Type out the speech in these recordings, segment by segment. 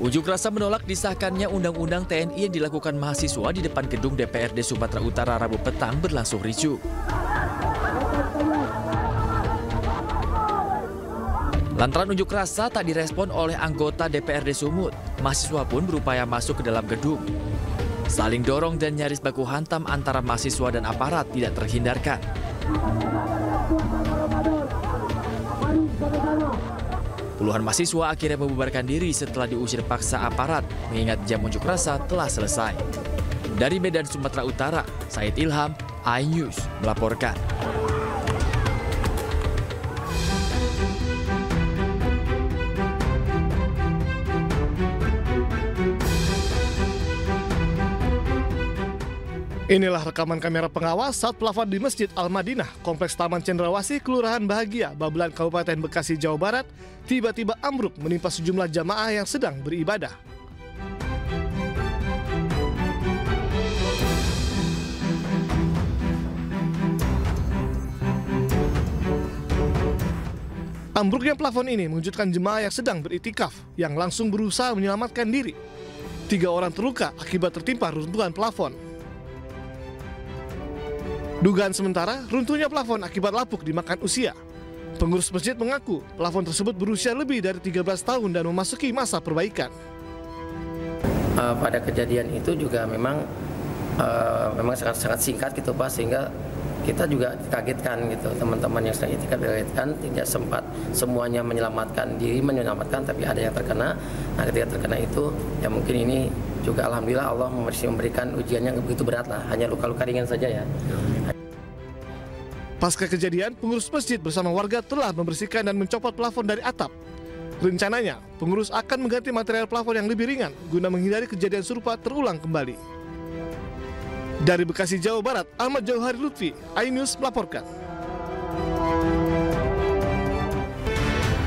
Unjuk rasa menolak disahkannya Undang-Undang TNI yang dilakukan mahasiswa di depan gedung DPRD Sumatera Utara Rabu petang berlangsung ricuh. Lantaran unjuk rasa tak direspon oleh anggota DPRD Sumut, mahasiswa pun berupaya masuk ke dalam gedung. Saling dorong dan nyaris baku hantam antara mahasiswa dan aparat tidak terhindarkan. Puluhan mahasiswa akhirnya membubarkan diri setelah diusir paksa aparat, mengingat jam unjuk rasa telah selesai. Dari Medan, Sumatera Utara, Said Ilham, iNews melaporkan. Inilah rekaman kamera pengawas saat pelafon di Masjid Al-Madinah, Kompleks Taman Cendrawasih, Kelurahan Bahagia, Babelan, Kabupaten Bekasi, Jawa Barat, tiba-tiba ambruk menimpa sejumlah jamaah yang sedang beribadah. Ambruknya plafon ini mengejutkan jemaah yang sedang beriktikaf, yang langsung berusaha menyelamatkan diri. 3 orang terluka akibat tertimpa runtuhan plafon. Dugaan sementara, runtuhnya plafon akibat lapuk dimakan usia. Pengurus masjid mengaku plafon tersebut berusia lebih dari 13 tahun dan memasuki masa perbaikan. Pada kejadian itu juga memang sangat singkat gitu Pak, sehingga kita juga dikagetkan gitu, teman-teman yang sedang itikaf dikagetkan, tidak sempat semuanya menyelamatkan diri, tapi ada yang terkena. Nah, ketika terkena itu ya mungkin ini juga alhamdulillah Allah masih memberikan ujian yang begitu berat lah, hanya luka-luka ringan saja ya. Pasca kejadian, pengurus masjid bersama warga telah membersihkan dan mencopot plafon dari atap. Rencananya, pengurus akan mengganti material plafon yang lebih ringan guna menghindari kejadian serupa terulang kembali. Dari Bekasi, Jawa Barat, Ahmad Jauhari Lutfi, iNews melaporkan.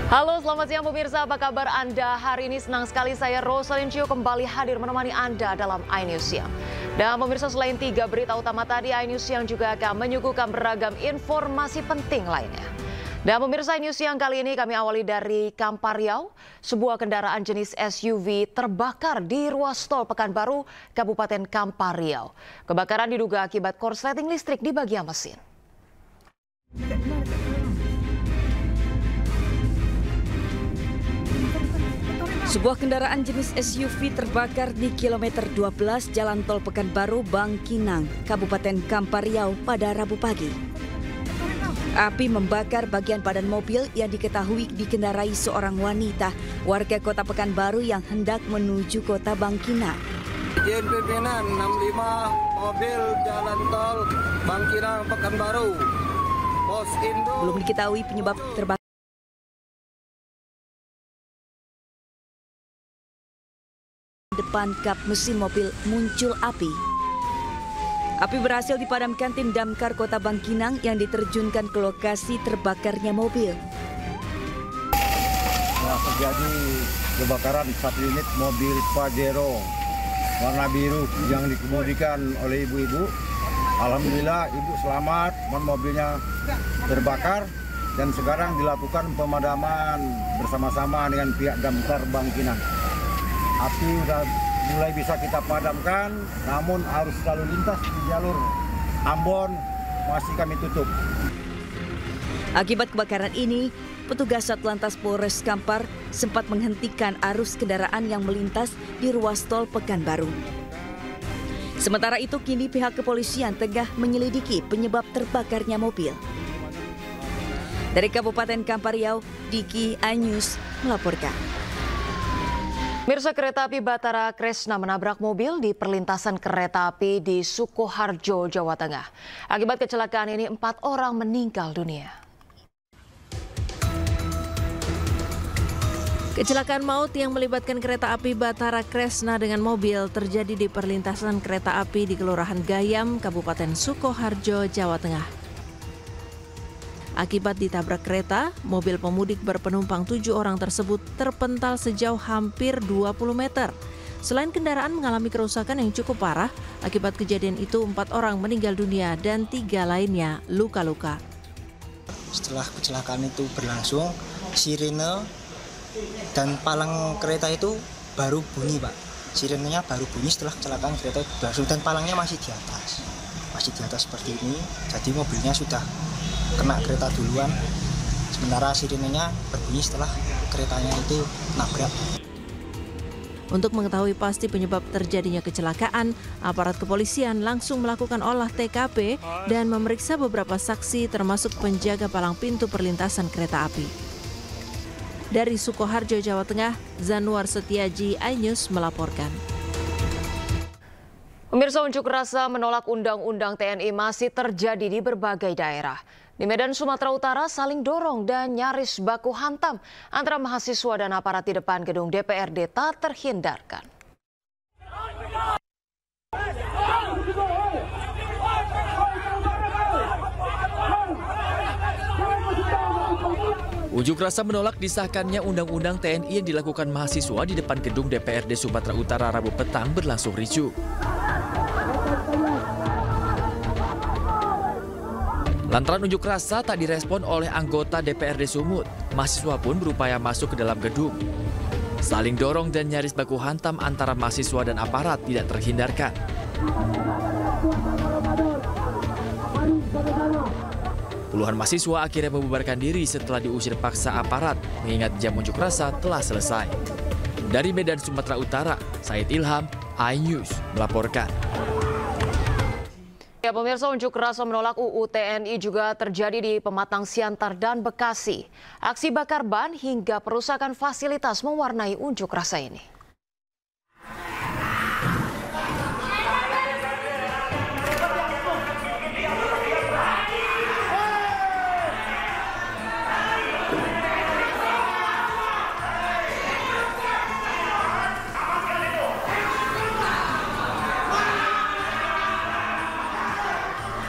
Halo, selamat siang pemirsa. Apa kabar Anda? Hari ini senang sekali saya Rosalyn Cio kembali hadir menemani Anda dalam iNews Siang. Dan pemirsa, selain 3 berita utama tadi, iNews Siang juga akan menyuguhkan beragam informasi penting lainnya. Dan pemirsa, iNews Siang kali ini kami awali dari Kampar Riau. Sebuah kendaraan jenis SUV terbakar di ruas tol Pekanbaru, Kabupaten Kampar Riau. Kebakaran diduga akibat korsleting listrik di bagian mesin. Sebuah kendaraan jenis SUV terbakar di kilometer 12 Jalan Tol Pekanbaru, Bangkinang, Kabupaten Kampar Riau pada Rabu pagi. Api membakar bagian badan mobil yang diketahui dikendarai seorang wanita warga Kota Pekanbaru yang hendak menuju Kota Bangkinang. Izin pimpinan 65 mobil Jalan Tol Bangkinang Pekanbaru. Pos Indo. Belum diketahui penyebab terbakar. Depan kap mesin mobil muncul api. Api berhasil dipadamkan tim damkar Kota Bangkinang yang diterjunkan ke lokasi terbakarnya mobil. Nah, terjadi kebakaran 1 unit mobil Pajero warna biru yang dikemudikan oleh ibu-ibu. Alhamdulillah ibu selamat, mobilnya terbakar dan sekarang dilakukan pemadaman bersama-sama dengan pihak damkar Bangkinang. Api sudah mulai bisa kita padamkan, namun arus lalu lintas di jalur Ambon masih kami tutup. Akibat kebakaran ini, petugas Satlantas Polres Kampar sempat menghentikan arus kendaraan yang melintas di ruas tol Pekanbaru. Sementara itu, kini pihak kepolisian tengah menyelidiki penyebab terbakarnya mobil. Dari Kabupaten Kampar Riau, Diki, iNews melaporkan. Mirsa, kereta api Batara Kresna menabrak mobil di perlintasan kereta api di Sukoharjo, Jawa Tengah. Akibat kecelakaan ini 4 orang meninggal dunia. Kecelakaan maut yang melibatkan kereta api Batara Kresna dengan mobil terjadi di perlintasan kereta api di Kelurahan Gayam, Kabupaten Sukoharjo, Jawa Tengah. Akibat ditabrak kereta, mobil pemudik berpenumpang 7 orang tersebut terpental sejauh hampir 20 meter. Selain kendaraan mengalami kerusakan yang cukup parah, akibat kejadian itu 4 orang meninggal dunia dan 3 lainnya luka-luka. Setelah kecelakaan itu berlangsung, sirine dan palang kereta itu baru bunyi, Pak. Sirenenya baru bunyi setelah kecelakaan kereta berlangsung dan palangnya masih di atas. Masih di atas seperti ini, jadi mobilnya sudah kena kereta duluan. Sementara sirenenya berbunyi setelah keretanya itu nabrak. Untuk mengetahui pasti penyebab terjadinya kecelakaan, aparat kepolisian langsung melakukan olah TKP dan memeriksa beberapa saksi termasuk penjaga palang pintu perlintasan kereta api. Dari Sukoharjo, Jawa Tengah, Zanuar Setiaji, iNews melaporkan. Pemirsa, unjuk rasa menolak Undang-Undang TNI masih terjadi di berbagai daerah. Di Medan, Sumatera Utara, saling dorong dan nyaris baku hantam antara mahasiswa dan aparat di depan gedung DPRD tak terhindarkan. Unjuk rasa menolak disahkannya Undang-Undang TNI yang dilakukan mahasiswa di depan gedung DPRD Sumatera Utara Rabu petang berlangsung ricuh. Lantaran unjuk rasa tak direspon oleh anggota DPRD Sumut, mahasiswa pun berupaya masuk ke dalam gedung. Saling dorong dan nyaris baku hantam antara mahasiswa dan aparat tidak terhindarkan. Puluhan mahasiswa akhirnya membubarkan diri setelah diusir paksa aparat, mengingat jam unjuk rasa telah selesai. Dari Medan, Sumatera Utara, Said Ilham, iNews melaporkan. Ya, pemirsa, unjuk rasa menolak UU TNI juga terjadi di Pematang Siantar dan Bekasi. Aksi bakar ban hingga perusakan fasilitas mewarnai unjuk rasa ini.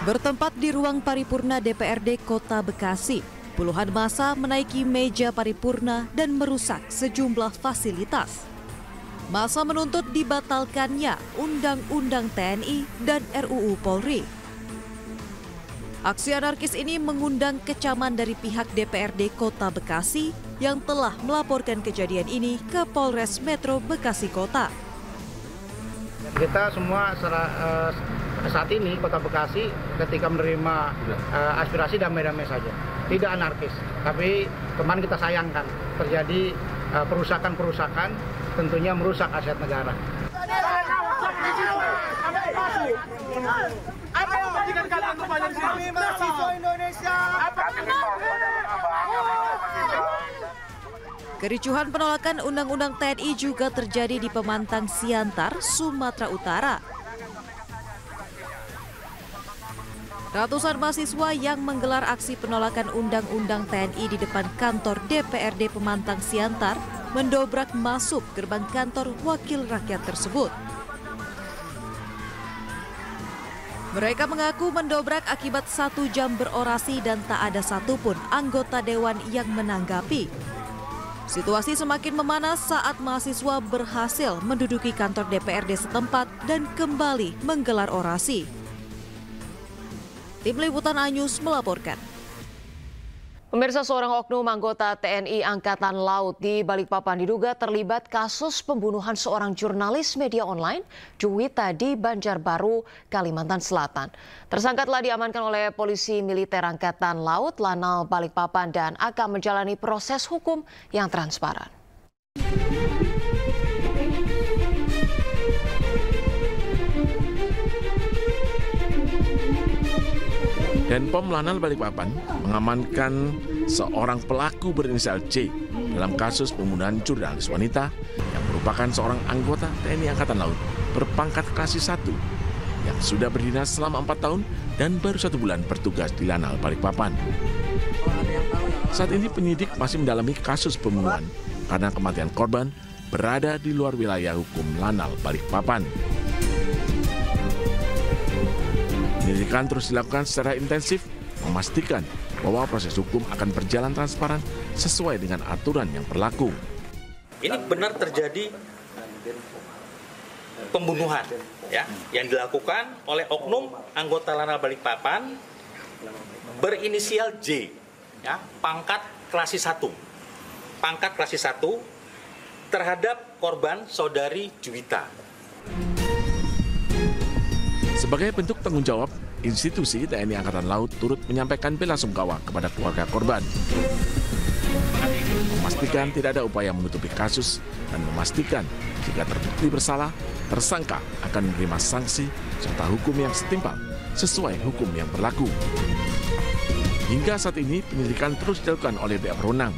Bertempat di ruang paripurna DPRD Kota Bekasi, puluhan massa menaiki meja paripurna dan merusak sejumlah fasilitas. Massa menuntut dibatalkannya Undang-Undang TNI dan RUU Polri. Aksi anarkis ini mengundang kecaman dari pihak DPRD Kota Bekasi yang telah melaporkan kejadian ini ke Polres Metro Bekasi Kota. Kita semua saat ini Kota Bekasi ketika menerima aspirasi damai-damai saja, tidak anarkis. Tapi teman kita sayangkan terjadi perusakan-perusakan, tentunya merusak aset negara. Apa yang menjadikan kalian berbanyak di sini? Mahasiswa Indonesia. Kericuhan penolakan Undang-Undang TNI juga terjadi di Pemantang Siantar, Sumatera Utara. Ratusan mahasiswa yang menggelar aksi penolakan Undang-Undang TNI di depan kantor DPRD Pemantang Siantar mendobrak masuk gerbang kantor wakil rakyat tersebut. Mereka mengaku mendobrak akibat 1 jam berorasi dan tak ada satupun anggota dewan yang menanggapi. Situasi semakin memanas saat mahasiswa berhasil menduduki kantor DPRD setempat dan kembali menggelar orasi. Tim Liputan iNews melaporkan. Pemirsa, seorang oknum anggota TNI Angkatan Laut di Balikpapan diduga terlibat kasus pembunuhan seorang jurnalis media online, Juwita, di Banjarbaru, Kalimantan Selatan. Tersangka telah diamankan oleh polisi militer Angkatan Laut Lanal Balikpapan dan akan menjalani proses hukum yang transparan. Denpom Lanal Balikpapan mengamankan seorang pelaku berinisial C dalam kasus pembunuhan jurnalis wanita yang merupakan seorang anggota TNI Angkatan Laut berpangkat klasik 1 yang sudah berdinas selama 4 tahun dan baru 1 bulan bertugas di Lanal Balikpapan. Saat ini penyidik masih mendalami kasus pembunuhan karena kematian korban berada di luar wilayah hukum Lanal Balikpapan. Penyelidikan terus dilakukan secara intensif, memastikan bahwa proses hukum akan berjalan transparan sesuai dengan aturan yang berlaku. Ini benar terjadi pembunuhan ya, yang dilakukan oleh oknum anggota Lanal Balikpapan berinisial J, ya, pangkat klasik 1. Pangkat klasik 1 terhadap korban saudari Juwita. Sebagai bentuk tanggung jawab, institusi TNI Angkatan Laut turut menyampaikan bela sungkawa kepada keluarga korban. Memastikan tidak ada upaya menutupi kasus dan memastikan jika terbukti bersalah, tersangka akan menerima sanksi serta hukum yang setimpal sesuai hukum yang berlaku. Hingga saat ini penyelidikan terus dilakukan oleh pihak berwenang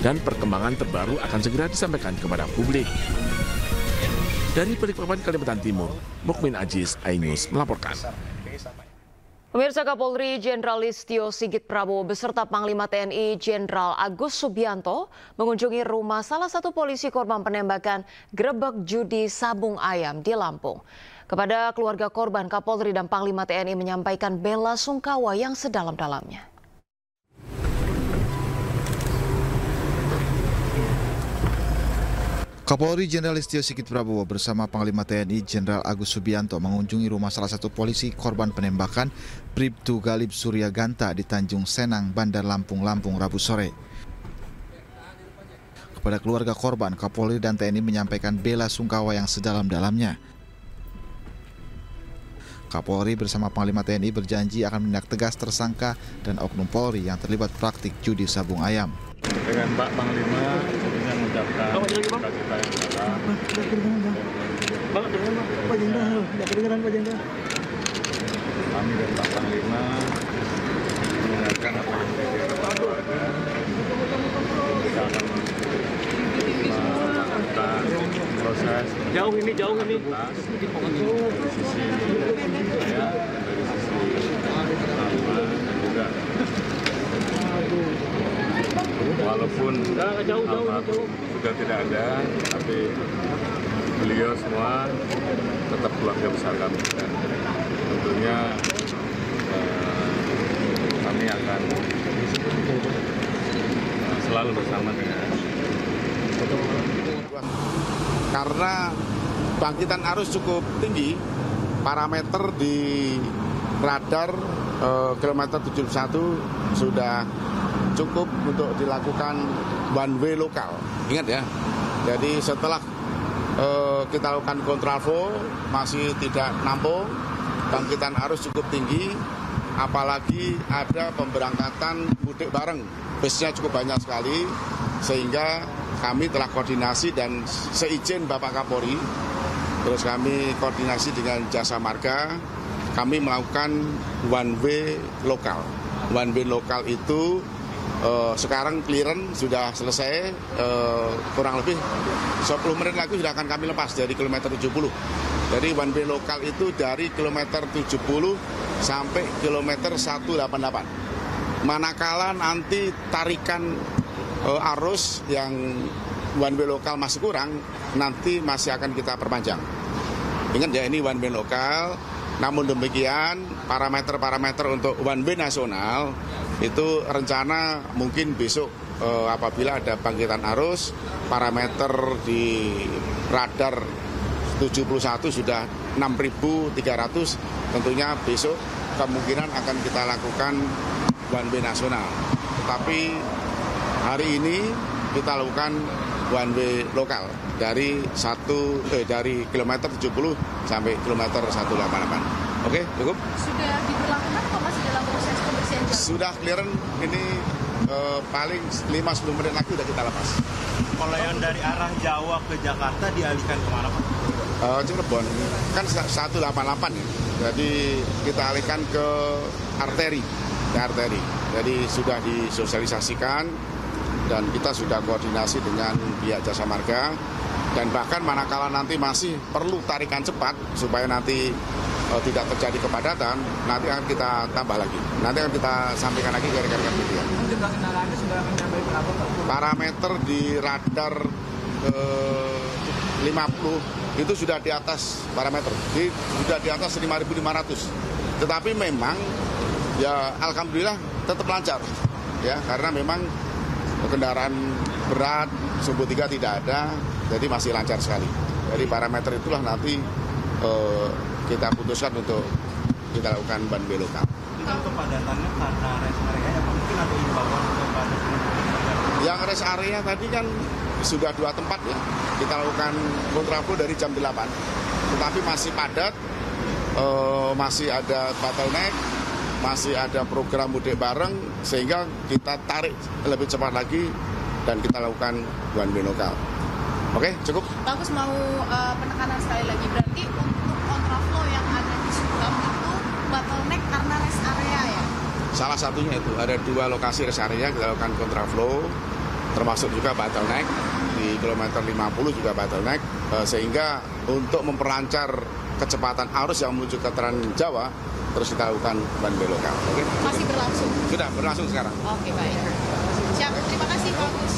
dan perkembangan terbaru akan segera disampaikan kepada publik. Dari Balikpapan, Kalimantan Timur, Mukmin Aziz, iNews melaporkan. Pemirsa, Kapolri Jenderal Listio Sigit Prabowo beserta Panglima TNI Jenderal Agus Subianto mengunjungi rumah salah satu polisi korban penembakan gerebek judi sabung ayam di Lampung. Kepada keluarga korban, Kapolri dan Panglima TNI menyampaikan bela sungkawa yang sedalam-dalamnya. Kapolri Jenderal Listio Sigit Prabowo bersama Panglima TNI Jenderal Agus Subianto mengunjungi rumah salah satu polisi korban penembakan Bribtu Galib Surya Ganta di Tanjung Senang, Bandar Lampung, Rabu sore. Kepada keluarga korban, Kapolri dan TNI menyampaikan bela sungkawa yang sedalam-dalamnya. Kapolri bersama Panglima TNI berjanji akan menindak tegas tersangka dan oknum Polri yang terlibat praktik judi sabung ayam. Dengan Pak Panglima tentunya mengucapkan terima kasih yang dalam. Kami dan Pak Panglima mendengarkan apa yang disampaikan. Kita akan melakukan proses jauh ini dari sisi saya, dari sisi Panglima dan juga walaupun almarhum sudah tidak ada, tapi beliau semua tetap keluarga besar kami dan tentunya kami akan selalu bersama dengan. Karena bangkitan arus cukup tinggi, parameter di radar kilometer 71 sudah cukup untuk dilakukan one way lokal. Ingat ya, jadi setelah kita lakukan kontraflow masih tidak nampung, bangkitan arus cukup tinggi, apalagi ada pemberangkatan mudik bareng, busnya cukup banyak sekali, sehingga kami telah koordinasi dan seizin Bapak Kapolri, terus kami koordinasi dengan Jasa Marga, kami melakukan one way lokal. One way lokal itu sekarang clearance sudah selesai, kurang lebih 10 menit lagi sudah akan kami lepas dari kilometer 70. Jadi one way lokal itu dari kilometer 70 sampai kilometer 188. Manakala nanti tarikan arus yang one way lokal masih kurang, nanti masih akan kita perpanjang. Ingat ya, ini one way lokal. Namun demikian, parameter-parameter untuk one way nasional itu rencana mungkin besok apabila ada bangkitan arus, parameter di radar 71 sudah 6.300, tentunya besok kemungkinan akan kita lakukan one way nasional. Tetapi hari ini kita lakukan one way lokal dari kilometer 70 sampai kilometer 188. Oke, cukup? Sudah diberlakukan atau masih dalam proses pembersihan jalan? Sudah clearance ini paling 5-10 menit lagi sudah kita lepas. Kalau yang dari arah Jawa ke Jakarta dialihkan kemana Pak? Cirebon, kan 188 ya. Jadi kita alihkan ke arteri. Jadi sudah disosialisasikan dan kita sudah koordinasi dengan pihak Jasa Marga. Dan bahkan manakala nanti masih perlu tarikan cepat supaya nanti tidak terjadi kepadatan, nanti akan kita tambah lagi. Nanti akan kita sampaikan lagi ke rekan-rekan media. Jumlah kendaraannya sudah mencapai berapa Pak? Parameter di radar 50 itu sudah di atas parameter, sudah di atas 5.500. Tetapi memang ya alhamdulillah tetap lancar ya, karena memang kendaraan berat sumbu 3 tidak ada, jadi masih lancar sekali. Jadi parameter itulah nanti kita putuskan untuk kita lakukan one way lokal. Itu kepadatannya karena rest area apa mungkin ada imbauan kepada yang rest area tadi kan sudah 2 tempat ya kita lakukan kontraflow dari jam 8, tetapi masih padat, masih ada bottleneck, masih ada program mudik bareng, sehingga kita tarik lebih cepat lagi dan kita lakukan one way lokal. Oke, cukup. Bagus, mau penekanan sekali lagi, berarti untuk kontraflow yang ada di Sukam itu bottleneck karena rest area ya? Salah satunya itu, ada 2 lokasi rest area kita lakukan kontraflow, termasuk juga bottleneck, di kilometer 50 juga bottleneck, sehingga untuk memperlancar kecepatan arus yang menuju ke Trans Jawa, terus kita lakukan one way lokal. Oke? Masih berlangsung? Sudah berlangsung sekarang. Oke, baik. Siap, terima kasih Pak Agus.